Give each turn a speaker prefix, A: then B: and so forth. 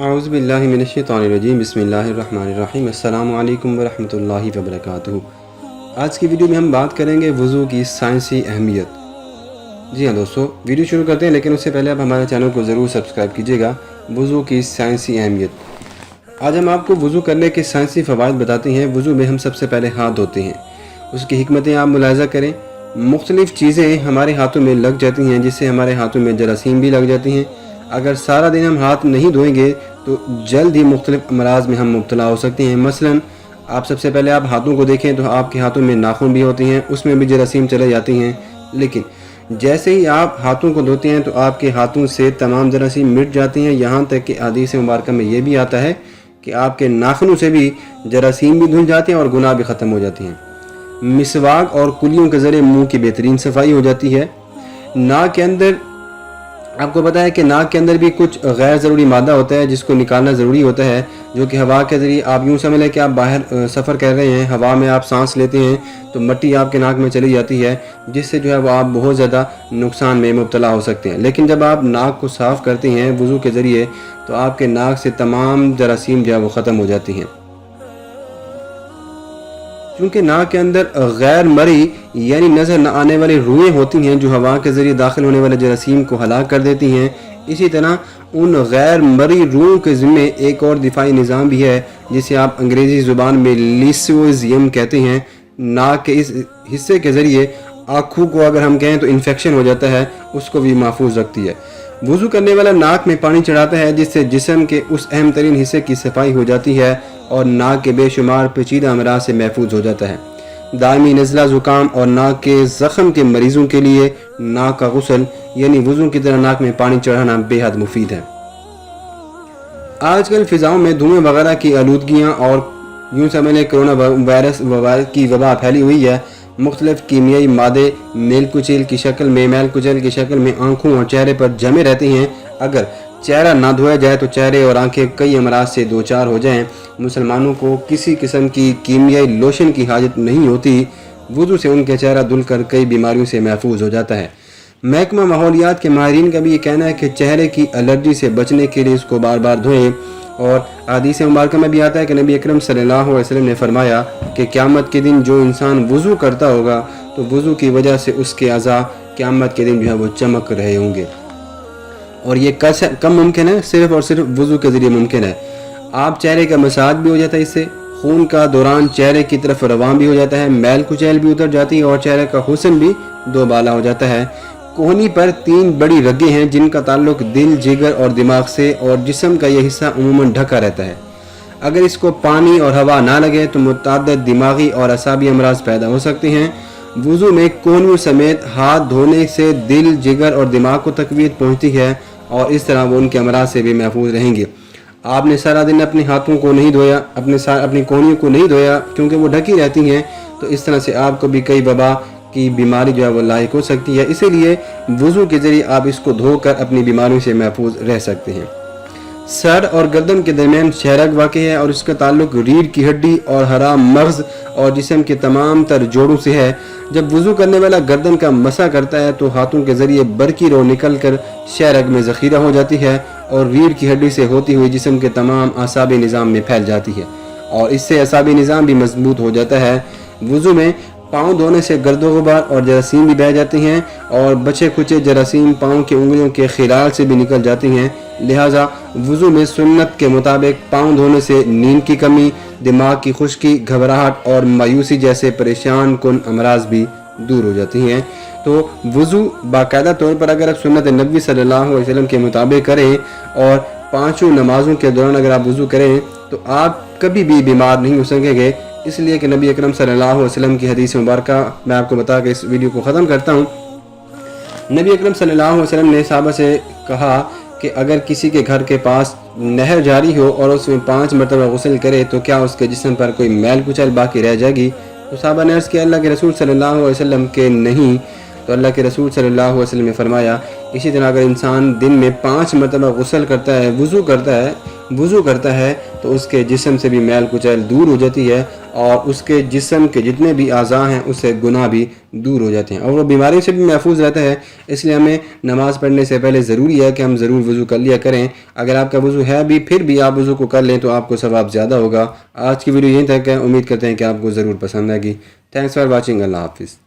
A: اعوذ باللہ من الشیطان الرجیم بسم اللہ الرحمن الرحیم السلام علیکم ورحمۃ اللہ وبرکاتہ۔ آج کی ویڈیو میں ہم بات کریں گے وضو کی سائنسی اہمیت۔ جی ہاں دوستو، ویڈیو شروع کرتے ہیں لیکن اس سے پہلے آپ ہمارے چینل کو ضرور سبسکرائب کیجیے گا۔ وضو کی سائنسی اہمیت۔ آج ہم آپ کو وضو کرنے کے سائنسی فوائد بتاتے ہیں۔ وضو میں ہم سب سے پہلے ہاتھ دھوتے ہیں، اس کی حکمتیں آپ ملاحظہ کریں۔ مختلف چیزیں ہمارے ہاتھوں میں لگ جاتی ہیں جس سے ہمارے ہاتھوں میں جراثیم بھی لگ جاتی ہیں۔ اگر سارا دن ہم ہاتھ نہیں دھوئیں گے تو جلد ہی مختلف امراض میں ہم مبتلا ہو سکتے ہیں۔ مثلاً آپ سب سے پہلے آپ ہاتھوں کو دیکھیں تو آپ کے ہاتھوں میں ناخن بھی ہوتے ہیں، اس میں بھی جراثیم چلے جاتی ہیں، لیکن جیسے ہی آپ ہاتھوں کو دھوتے ہیں تو آپ کے ہاتھوں سے تمام جراثیم مٹ جاتی ہیں۔ یہاں تک کہ حدیث مبارکہ میں یہ بھی آتا ہے کہ آپ کے ناخنوں سے بھی جراثیم بھی دھل جاتے ہیں اور گناہ بھی ختم ہو جاتی ہیں۔ مسواک اور کلیوں کے ذریعے منہ کی بہترین صفائی ہو جاتی ہے۔ ناک کے اندر آپ کو پتہ ہے کہ ناک کے اندر بھی کچھ غیر ضروری مادہ ہوتا ہے جس کو نکالنا ضروری ہوتا ہے، جو کہ ہوا کے ذریعے آپ یوں سمجھ لیں کہ آپ باہر سفر کر رہے ہیں، ہوا میں آپ سانس لیتے ہیں تو مٹی آپ کے ناک میں چلی جاتی ہے، جس سے جو ہے وہ آپ بہت زیادہ نقصان میں مبتلا ہو سکتے ہیں۔ لیکن جب آپ ناک کو صاف کرتے ہیں وضو کے ذریعے تو آپ کے ناک سے تمام جراثیم جو ہے وہ ختم ہو جاتی ہیں۔ چونکہ ناک کے اندر غیر مرئی یعنی نظر نہ آنے والی روئیں ہوتی ہیں جو ہوا کے ذریعے داخل ہونے والے جراثیم کو ہلاک کر دیتی ہیں، اسی طرح ان غیر مرئی روؤں کے ذمے ایک اور دفاعی نظام بھی ہے جسے آپ انگریزی زبان میں لیسوزیم کہتے ہیں۔ ناک کے اس حصے کے ذریعے آنکھوں کو اگر ہم کہیں تو انفیکشن ہو جاتا ہے، اس کو بھی محفوظ رکھتی ہے۔ وضو کرنے والا ناک میں پانی چڑھاتا ہے جس سے جسم کے اس اہم ترین حصے کی صفائی ہو جاتی ہے اور ناک کے بے شمار پیچیدہ امراض سے محفوظ ہو جاتا ہے۔ دائمی نزلہ زکام اور ناک کے زخم کے مریضوں کے لیے ناک کا غسل یعنی وضو کی طرح ناک میں پانی چڑھانا بے حد مفید ہے۔ آج کل فضاؤں میں دھوئیں وغیرہ کی آلودگیاں اور یوں سمجھ لیں کرونا وائرس کی وبا پھیلی ہوئی ہے۔ مختلف کیمیائی مادے میل کچیل کی شکل میں آنکھوں اور چہرے پر جمے رہتے ہیں۔ اگر چہرہ نہ دھویا جائے تو چہرے اور آنکھیں کئی امراض سے دوچار ہو جائیں۔ مسلمانوں کو کسی قسم کی کیمیائی لوشن کی حاجت نہیں ہوتی، وضو سے ان کے چہرہ دھل کر کئی بیماریوں سے محفوظ ہو جاتا ہے۔ محکمہ ماحولیات کے ماہرین کا بھی یہ کہنا ہے کہ چہرے کی الرجی سے بچنے کے لیے اس کو بار بار دھوئیں، اور حدیث مبارکہ میں بھی آتا ہے کہ نبی اکرم صلی اللہ علیہ وسلم نے فرمایا کہ قیامت کے دن جو انسان وضو کرتا ہوگا تو وضو کی وجہ سے اس کے اعضاء قیامت کے دن جو ہے وہ چمک رہے ہوں گے، اور یہ کم ممکن ہے، صرف اور صرف وضو کے ذریعے ممکن ہے۔ آپ چہرے کا مساج بھی ہو جاتا ہے، اس سے خون کا دوران چہرے کی طرف رواں بھی ہو جاتا ہے، میل کچیل بھی اتر جاتی ہے اور چہرے کا حسن بھی دوبالا ہو جاتا ہے۔ کوہنی پر 3 بڑی رگیں ہیں جن کا تعلق دل، جگر اور دماغ سے، اور جسم کا یہ حصہ عموماً ڈھکا رہتا ہے۔ اگر اس کو پانی اور ہوا نہ لگے تو متعدد دماغی اور اعصابی امراض پیدا ہو سکتے ہیں۔ وضو میں کوہنیوں سمیت ہاتھ دھونے سے دل، جگر اور دماغ کو تقویت پہنچتی ہے اور اس طرح وہ ان کے امراض سے بھی محفوظ رہیں گے۔ آپ نے سارا دن اپنے ہاتھوں کو نہیں دھویا، اپنی کوہنیوں کو نہیں دھویا کیونکہ وہ ڈھکی رہتی ہیں، تو اس طرح سے آپ کو بھی کئی وبا کی بیماری جو ہے وہ لاحق ہو سکتی ہے۔ اسی لیے وضو کے ذریعے آپ اس کو دھو کر اپنی بیماریوں سے محفوظ رہ سکتے ہیں۔ سر اور گردن کے درمیان شہرگ واقع ہے اور اس کا تعلق ریڑھ کی ہڈی اور حرام مغز اور جسم کے تمام تر جوڑوں سے ہے۔ جب وضو کرنے والا گردن کا مسح کرتا ہے تو ہاتھوں کے ذریعے برقی رو نکل کر شہرگ میں ذخیرہ ہو جاتی ہے اور ریڑھ کی ہڈی سے ہوتی ہوئی جسم کے تمام اعصابی نظام میں پھیل جاتی ہے اور اس سے اعصابی نظام بھی مضبوط ہو جاتا ہے۔ وضو میں پاؤں دھونے سے گرد و غبار اور جراثیم بھی بہہ جاتے ہیں اور بچے کھچے جراثیم پاؤں کی انگلیوں کے خلال سے بھی نکل جاتی ہیں۔ لہٰذا وضو میں سنت کے مطابق پاؤں دھونے سے نیند کی کمی، دماغ کی خشکی، گھبراہٹ اور مایوسی جیسے پریشان کن امراض بھی دور ہو جاتی ہیں۔ تو وضو باقاعدہ طور پر اگر آپ سنت نبوی صلی اللہ علیہ وسلم کے مطابق کریں اور 5 نمازوں کے دوران اگر آپ وضو کریں تو آپ کبھی بھی بیمار نہیں ہو سکیں گے، اس لیے کہ نبی اکرم صلی اللہ علیہ وسلم کی حدیث مبارکہ میں آپ کو بتا کے اس ویڈیو کو ختم کرتا ہوں۔ نبی اکرم صلی اللہ علیہ وسلم نے صحابہ سے کہا کہ اگر کسی کے گھر کے پاس نہر جاری ہو اور اس میں 5 مرتبہ غسل کرے تو کیا اس کے جسم پر کوئی میل کچیل باقی رہ جائے گی؟ تو صحابہ نے عرض کیا اللہ کے رسول صلی اللہ علیہ وسلم کے نہیں، تو اللہ کے رسول صلی اللہ علیہ وسلم نے فرمایا اسی طرح اگر انسان دن میں 5 مرتبہ غسل کرتا ہے، وضو کرتا ہے وضو کرتا ہے تو اس کے جسم سے بھی میل کچیل دور ہو جاتی ہے اور اس کے جسم کے جتنے بھی اعضاء ہیں اس سے گناہ بھی دور ہو جاتے ہیں اور وہ بیماری سے بھی محفوظ رہتا ہے. اس لیے ہمیں نماز پڑھنے سے پہلے ضروری ہے کہ ہم ضرور وضو کر لیا کریں. اگر آپ کا وضو ہے بھی پھر بھی آپ وضو کو کر لیں تو آپ کو ثواب زیادہ ہوگا. آج کی ویڈیو یہیں تک ہے. امید کرتے ہیں کہ آپ کو ضرور پسند آئے گی. Thanks for watching. اللہ حافظ.